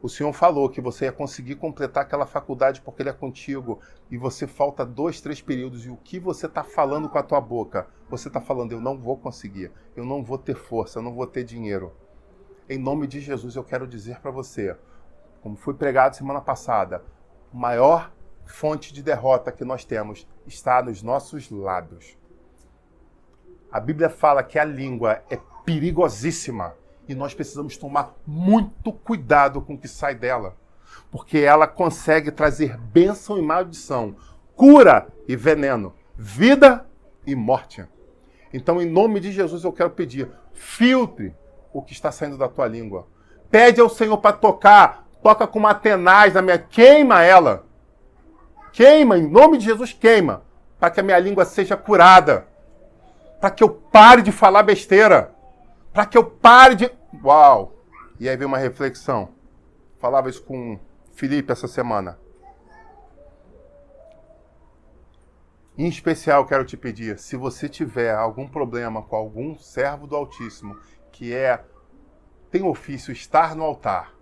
O Senhor falou que você ia conseguir completar aquela faculdade porque Ele é contigo e você falta 2, 3 períodos e o que você está falando com a tua boca? Você está falando, eu não vou conseguir, eu não vou ter força, eu não vou ter dinheiro. Em nome de Jesus eu quero dizer para você, como foi pregado semana passada, a maior fonte de derrota que nós temos está nos nossos lábios. A Bíblia fala que a língua é perigosíssima e nós precisamos tomar muito cuidado com o que sai dela, porque ela consegue trazer bênção e maldição, cura e veneno, vida e morte. Então, em nome de Jesus, eu quero pedir, filtre o que está saindo da tua língua. Pede ao Senhor para tocar, toca com uma tenaz na minha, queima ela. Queima, em nome de Jesus, queima, para que a minha língua seja curada, para que eu pare de falar besteira, para que eu pare de... Uau! E aí veio uma reflexão. Falava isso com Felipe essa semana. Em especial, quero te pedir, se você tiver algum problema com algum servo do Altíssimo, que tem ofício estar no altar,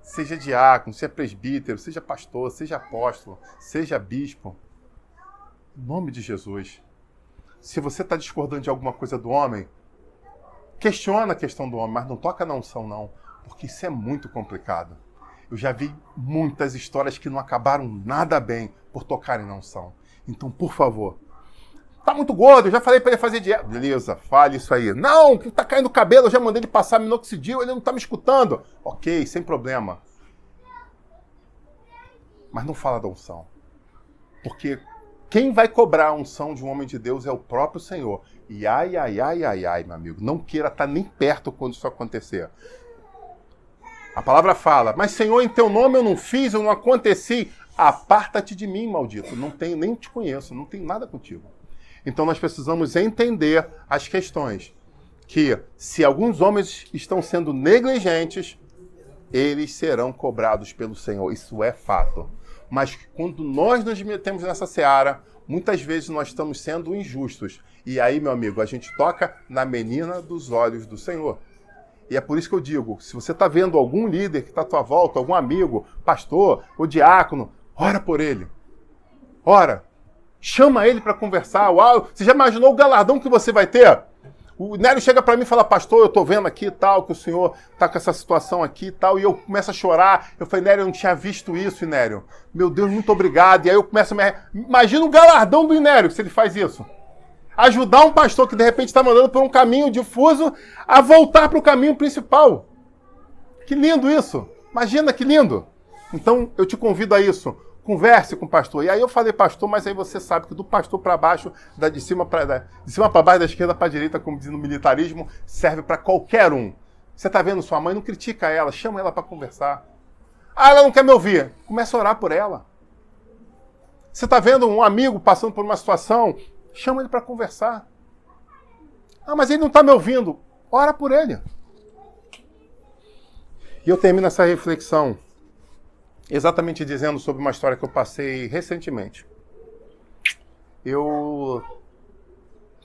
seja diácono, seja presbítero, seja pastor, seja apóstolo, seja bispo, em nome de Jesus, se você está discordando de alguma coisa do homem, questiona a questão do homem, mas não toca na unção não, porque isso é muito complicado. Eu já vi muitas histórias que não acabaram nada bem por tocarem na unção. Então, por favor, tá muito gordo, eu já falei para ele fazer dieta. Beleza, fale isso aí. Não, que tá caindo o cabelo, eu já mandei ele passar minoxidil, ele não tá me escutando. Ok, sem problema. Mas não fala da unção. Porque quem vai cobrar a unção de um homem de Deus é o próprio Senhor. E ai, meu amigo, não queira estar nem perto quando isso acontecer. A palavra fala, mas Senhor, em teu nome eu não fiz, eu não aconteci. Aparta-te de mim, maldito. Não tenho, nem te conheço, não tenho nada contigo. Então nós precisamos entender as questões. Que se alguns homens estão sendo negligentes, eles serão cobrados pelo Senhor. Isso é fato. Mas quando nós nos metemos nessa seara, muitas vezes nós estamos sendo injustos. E aí, meu amigo, a gente toca na menina dos olhos do Senhor. E é por isso que eu digo, se você está vendo algum líder que está à tua volta, algum amigo, pastor ou diácono, ora por ele. Ora. Chama ele para conversar. Uau, você já imaginou o galardão que você vai ter? O Nélio chega para mim e fala, pastor, eu estou vendo aqui e tal, que o senhor está com essa situação aqui e tal, e eu começo a chorar. Eu falei, Nélio, eu não tinha visto isso, Nélio. Meu Deus, muito obrigado. E aí eu começo a me... Imagina o galardão do Nélio, se ele faz isso. Ajudar um pastor que de repente está mandando por um caminho difuso a voltar para o caminho principal. Que lindo isso. Imagina que lindo. Então, eu te convido a isso. Converse com o pastor. E aí eu falei pastor, mas aí você sabe que do pastor para baixo, de cima para baixo, da esquerda para a direita, como diz no militarismo, serve para qualquer um. Você está vendo sua mãe, não critica ela, chama ela para conversar. Ah, ela não quer me ouvir. Começa a orar por ela. Você está vendo um amigo passando por uma situação, chama ele para conversar. Ah, mas ele não está me ouvindo. Ora por ele. E eu termino essa reflexão exatamente dizendo sobre uma história que eu passei recentemente. Eu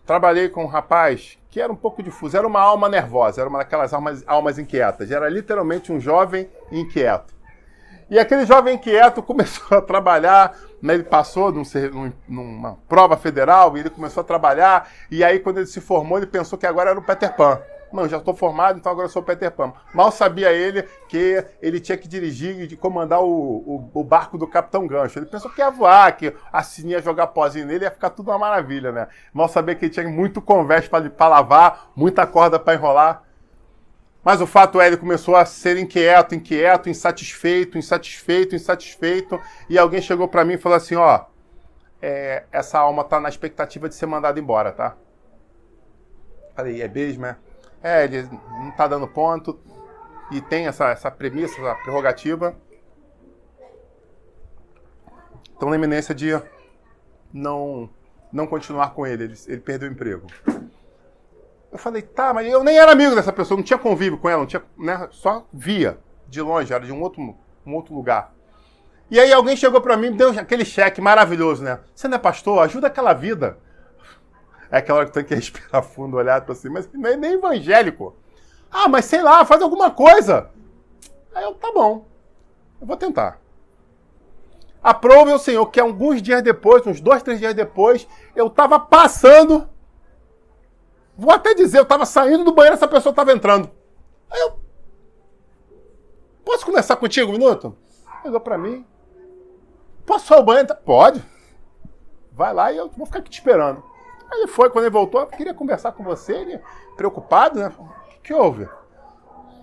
trabalhei com um rapaz que era um pouco difuso, era uma alma nervosa, era uma daquelas almas inquietas, era literalmente um jovem inquieto. E aquele jovem inquieto começou a trabalhar, né, ele passou numa prova federal, e ele começou a trabalhar, e aí quando ele se formou, ele pensou que agora era o Peter Pan. Não, já estou formado, então agora eu sou o Peter Pan. Mal sabia ele que ele tinha que dirigir e comandar o barco do Capitão Gancho. Ele pensou que ia voar, que a Sininha ia jogar pozinho nele, ia ficar tudo uma maravilha, né? Mal sabia que ele tinha muito convés para lavar, muita corda para enrolar. Mas o fato é, ele começou a ser inquieto, insatisfeito, e alguém chegou para mim e falou assim, ó, essa alma tá na expectativa de ser mandada embora, tá? Falei, é mesmo, é? Ele não tá dando ponto, e tem essa premissa, essa prerrogativa. Então, na iminência de não continuar com ele perdeu o emprego. Eu falei, tá, mas eu nem era amigo dessa pessoa, não tinha convívio com ela, não tinha, né, só via de longe, era de um outro lugar. E aí alguém chegou pra mim e deu aquele cheque maravilhoso, né? Você não é pastor? Ajuda aquela vida. É aquela hora que tem que respirar fundo, olhar pra assim, mas não é nem evangélico. Ah, mas sei lá, faz alguma coisa. Aí eu, tá bom, eu vou tentar. Aprove o Senhor que alguns dias depois, uns 2, 3 dias depois, eu tava passando, vou até dizer, eu tava saindo do banheiro, essa pessoa tava entrando. Aí eu, posso conversar contigo um minuto? Chegou pra mim. Posso só ir ao banheiro? Pode. Vai lá e eu vou ficar aqui te esperando. Aí ele foi, quando ele voltou, eu queria conversar com você, ele preocupado, né? O que houve?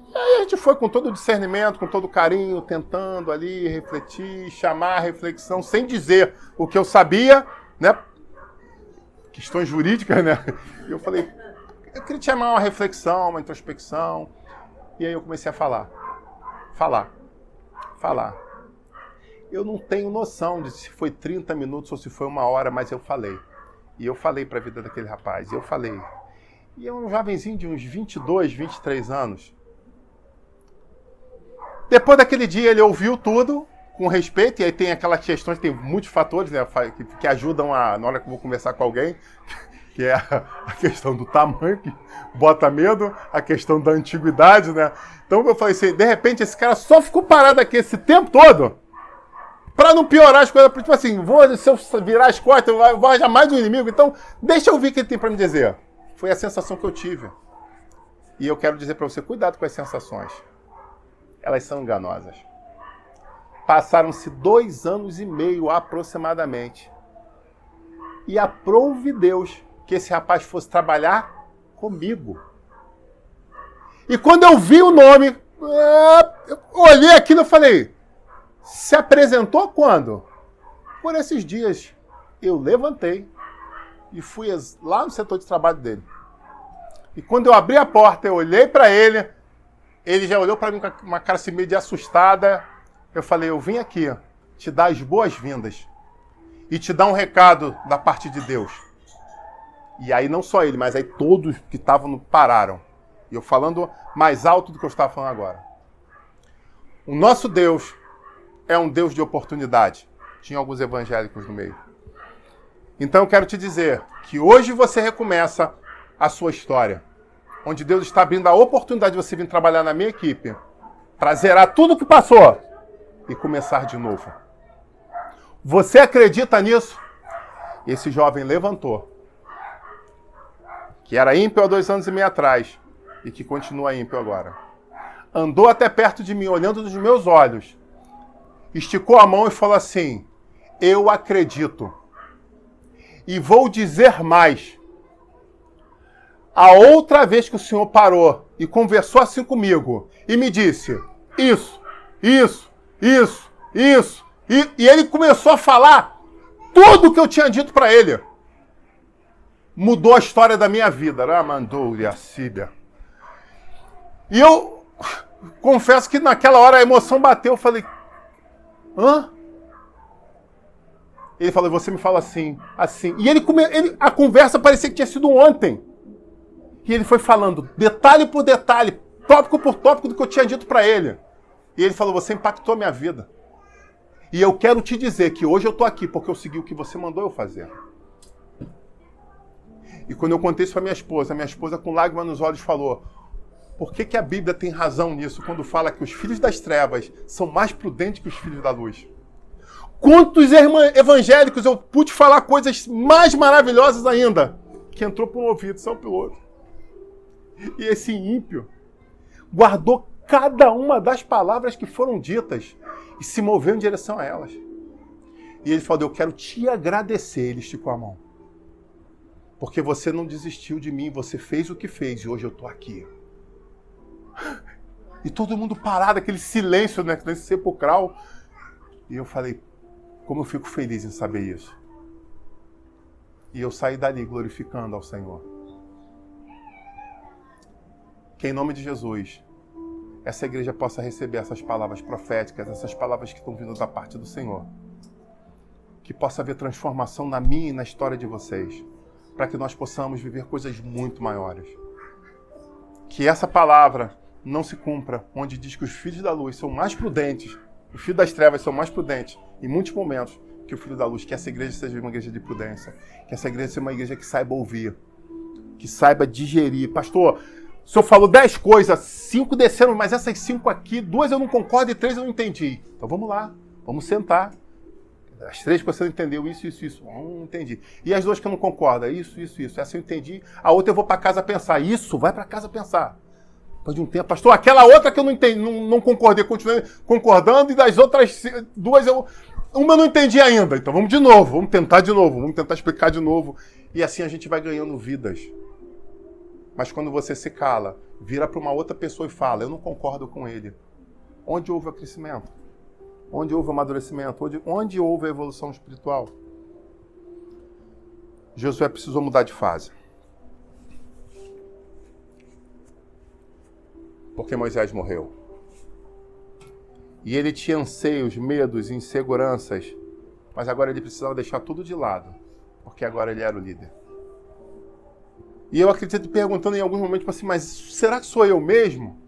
E aí a gente foi com todo o discernimento, com todo o carinho, tentando ali refletir, chamar a reflexão, sem dizer o que eu sabia, né? Questões jurídicas, né? E eu falei, eu queria te chamar uma reflexão, uma introspecção. E aí eu comecei a falar. Eu não tenho noção de se foi 30 minutos ou se foi 1 hora, mas eu falei. E eu falei para a vida daquele rapaz, eu falei. E é um jovenzinho de uns 22, 23 anos. Depois daquele dia ele ouviu tudo com respeito, e aí tem aquelas questões, tem muitos fatores, né, que ajudam na hora que eu vou conversar com alguém, que é a questão do tamanho, que bota medo, a questão da antiguidade, né? Então eu falei assim, de repente esse cara só ficou parado aqui esse tempo todo, para não piorar as coisas, tipo assim, se eu virar as costas, eu vou arranjar mais um inimigo, então deixa eu ouvir o que ele tem para me dizer. Foi a sensação que eu tive. E eu quero dizer para você, cuidado com as sensações. Elas são enganosas. Passaram-se 2 anos e meio aproximadamente. E aprove Deus que esse rapaz fosse trabalhar comigo. E quando eu vi o nome, eu olhei aquilo e falei, se apresentou quando? Por esses dias. Eu levantei e fui lá no setor de trabalho dele. E quando eu abri a porta, eu olhei para ele, ele já olhou para mim com uma cara assim meio de assustada. Eu falei, eu vim aqui te dar as boas-vindas e te dar um recado da parte de Deus. E aí não só ele, mas aí todos que estavam pararam. E eu falando mais alto do que eu estava falando agora. O nosso Deus é um Deus de oportunidade. Tinha alguns evangélicos no meio. Então eu quero te dizer que hoje você recomeça a sua história. Onde Deus está abrindo a oportunidade de você vir trabalhar na minha equipe. Para zerar tudo que passou. E começar de novo. Você acredita nisso? Esse jovem levantou. Que era ímpio há 2 anos e meio atrás. E que continua ímpio agora. Andou até perto de mim, olhando nos meus olhos. Esticou a mão e falou assim, eu acredito. E vou dizer mais. A outra vez que o senhor parou e conversou assim comigo e me disse, isso. E ele começou a falar tudo que eu tinha dito para ele. Mudou a história da minha vida. Ramandou-lhe a Síbia. E eu confesso que naquela hora a emoção bateu. Eu falei, hã? Ele falou, você me fala assim. E a conversa parecia que tinha sido ontem. E ele foi falando detalhe por detalhe, tópico por tópico do que eu tinha dito para ele. E ele falou, você impactou a minha vida. E eu quero te dizer que hoje eu estou aqui porque eu segui o que você mandou eu fazer. E quando eu contei isso para minha esposa com lágrimas nos olhos falou: por que a Bíblia tem razão nisso quando fala que os filhos das trevas são mais prudentes que os filhos da luz? Quantos evangélicos eu pude falar coisas mais maravilhosas ainda, que entrou por um ouvido, saiu pelo outro. E esse ímpio guardou cada uma das palavras que foram ditas e se moveu em direção a elas. E ele falou: eu quero te agradecer. Ele esticou a mão. Porque você não desistiu de mim, você fez o que fez e hoje eu estou aqui. E todo mundo parado, aquele silêncio, né, nesse sepulcral. E eu falei: como eu fico feliz em saber isso. E eu saí dali glorificando ao Senhor. Que em nome de Jesus, essa igreja possa receber essas palavras proféticas, essas palavras que estão vindo da parte do Senhor. Que possa haver transformação na minha e na história de vocês, para que nós possamos viver coisas muito maiores. Que essa palavra não se cumpra, onde diz que os filhos da luz são mais prudentes, os filhos das trevas são mais prudentes, em muitos momentos, que o filho da luz. Que essa igreja seja uma igreja de prudência, que essa igreja seja uma igreja que saiba ouvir, que saiba digerir. Pastor, o senhor falou 10 coisas, 5 desceram, mas essas 5 aqui, 2 eu não concordo e 3 eu não entendi. Então vamos lá, vamos sentar. As 3 que você não entendeu, isso. Não entendi. E as 2 que eu não concordo, isso. Essa eu entendi. A outra eu vou para casa pensar. Isso, vai para casa pensar. Depois de um tempo, pastor, aquela outra que eu não entendi, não concordei, continuei concordando, e das outras 2 uma eu não entendi ainda. Então vamos de novo, vamos tentar de novo, vamos tentar explicar de novo. E assim a gente vai ganhando vidas. Mas quando você se cala, vira para uma outra pessoa e fala: eu não concordo com ele. Onde houve o crescimento? Onde houve o amadurecimento? Onde houve a evolução espiritual? Josué precisou mudar de fase. Porque Moisés morreu. E ele tinha anseios, medos, inseguranças, mas agora ele precisava deixar tudo de lado, porque agora ele era o líder. E eu acredito perguntando em alguns momentos assim: mas será que sou eu mesmo?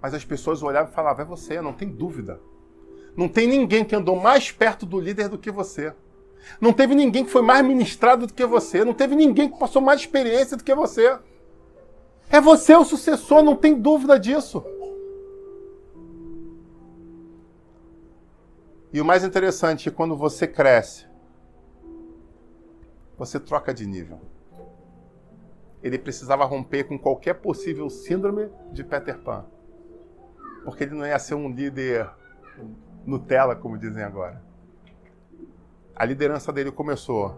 Mas as pessoas olhavam e falavam: é você, não tem dúvida. Não tem ninguém que andou mais perto do líder do que você. Não teve ninguém que foi mais ministrado do que você. Não teve ninguém que passou mais experiência do que você. É você o sucessor, não tem dúvida disso. E o mais interessante é que quando você cresce, você troca de nível. Ele precisava romper com qualquer possível síndrome de Peter Pan. Porque ele não ia ser um líder Nutella, como dizem agora. A liderança dele começou,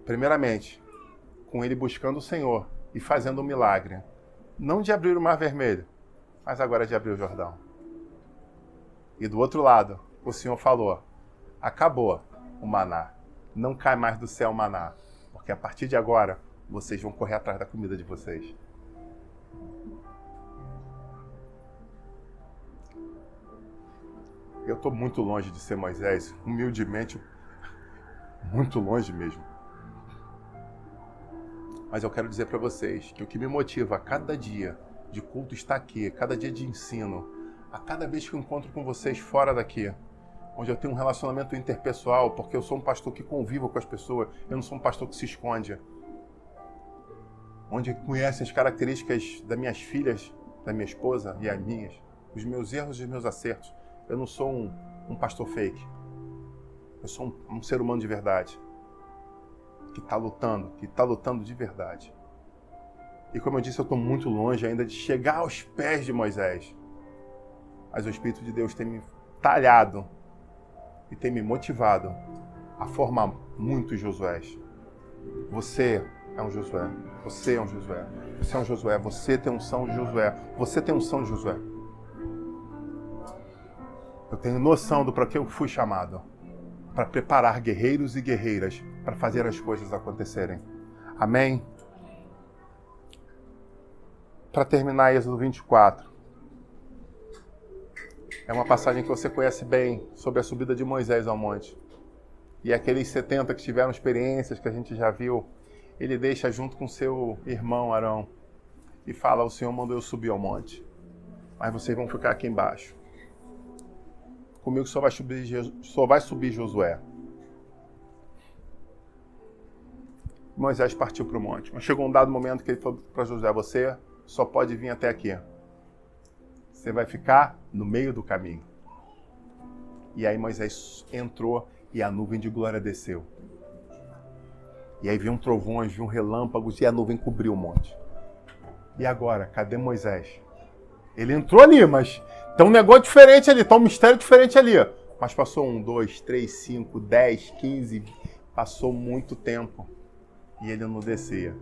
primeiramente, com ele buscando o Senhor e fazendo um milagre. Não de abrir o Mar Vermelho, mas agora de abrir o Jordão. E do outro lado, o Senhor falou: acabou o maná. Não cai mais do céu o maná. Porque a partir de agora, vocês vão correr atrás da comida de vocês. Eu estou muito longe de ser Moisés, humildemente, muito longe mesmo. Mas eu quero dizer para vocês que o que me motiva a cada dia de culto estar aqui, a cada dia de ensino, a cada vez que eu encontro com vocês fora daqui, onde eu tenho um relacionamento interpessoal, porque eu sou um pastor que convivo com as pessoas, eu não sou um pastor que se esconde, onde conhece as características das minhas filhas, da minha esposa e as minhas, os meus erros e os meus acertos. Eu não sou um pastor fake. Eu sou um ser humano de verdade. Que está lutando de verdade. E como eu disse, eu estou muito longe ainda de chegar aos pés de Moisés. Mas o Espírito de Deus tem me talhado e tem me motivado a formar muitos Josués. Você é um Josué. Você é um Josué. Você é um Josué. Você tem unção de Josué. Você tem unção de Josué. Eu tenho noção do para que eu fui chamado. Para preparar guerreiros e guerreiras para fazer as coisas acontecerem. Amém? Para terminar, Êxodo 24. É uma passagem que você conhece bem sobre a subida de Moisés ao monte. E aqueles 70 que tiveram experiências que a gente já viu, ele deixa junto com seu irmão Arão e fala: o Senhor mandou eu subir ao monte, mas vocês vão ficar aqui embaixo. Comigo só vai subir Josué. Moisés partiu para o monte. Mas chegou um dado momento que ele falou para Josué, você só pode vir até aqui. Você vai ficar no meio do caminho. E aí Moisés entrou e a nuvem de glória desceu. E aí viam trovões, viam relâmpagos e a nuvem cobriu o monte. E agora, cadê Moisés? Ele entrou ali, mas tem um negócio diferente ali, tem um mistério diferente ali. Mas passou 1, 2, 3, 5, 10, 15, passou muito tempo. E ele não descia.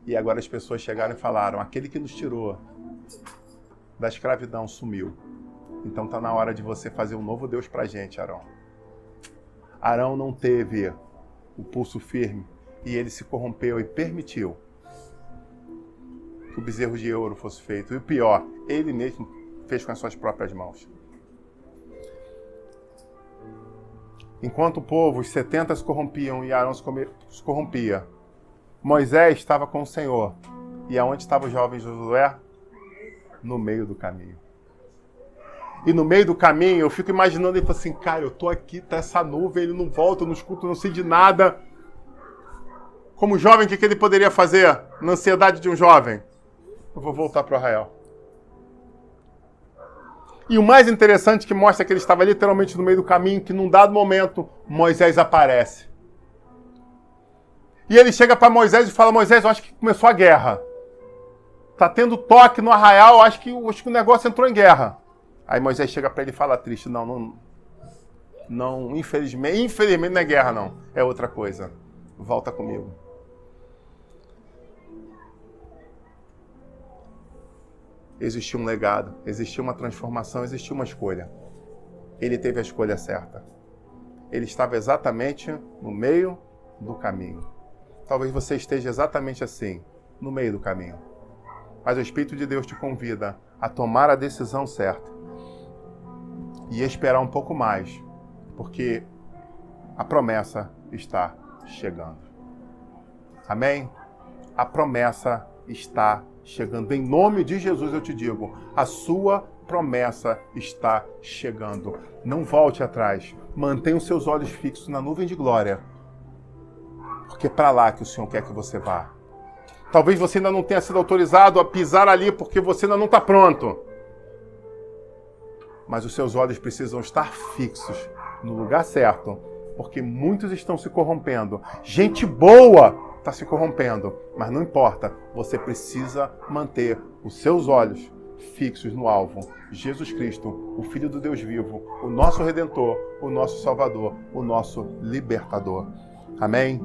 E agora as pessoas chegaram e falaram, aquele que nos tirou da escravidão sumiu. Então está na hora de você fazer um novo Deus pra gente, Arão. Arão não teve o pulso firme e ele se corrompeu e permitiu que o bezerro de ouro fosse feito. E o pior, ele mesmo fez com as suas próprias mãos. Enquanto o povo, os 70 se corrompiam e Arão se corrompia, Moisés estava com o Senhor. E aonde estava o jovem Josué? No meio do caminho. E no meio do caminho, eu fico imaginando ele assim, cara, eu tô aqui, tá essa nuvem, ele não volta, eu não escuto, não sei de nada. Como jovem, o que ele poderia fazer na ansiedade de um jovem? Eu vou voltar para o arraial. E o mais interessante que mostra que ele estava literalmente no meio do caminho, que num dado momento, Moisés aparece. E ele chega para Moisés e fala, Moisés, eu acho que começou a guerra. Tá tendo toque no arraial, eu acho que o negócio entrou em guerra. Aí Moisés chega para ele e fala triste, não, infelizmente não é guerra não, é outra coisa. Volta comigo. Existia um legado, existia uma transformação, existia uma escolha. Ele teve a escolha certa. Ele estava exatamente no meio do caminho. Talvez você esteja exatamente assim, no meio do caminho. Mas o Espírito de Deus te convida a tomar a decisão certa e esperar um pouco mais, porque a promessa está chegando. Amém? A promessa está chegando. Em nome de Jesus eu te digo, a sua promessa está chegando. Não volte atrás. Mantenha os seus olhos fixos na nuvem de glória, porque é para lá que o Senhor quer que você vá. Talvez você ainda não tenha sido autorizado a pisar ali porque você ainda não está pronto. Mas os seus olhos precisam estar fixos no lugar certo, porque muitos estão se corrompendo. Gente boa está se corrompendo, mas não importa. Você precisa manter os seus olhos fixos no alvo. Jesus Cristo, o Filho do Deus vivo, o nosso Redentor, o nosso Salvador, o nosso Libertador. Amém?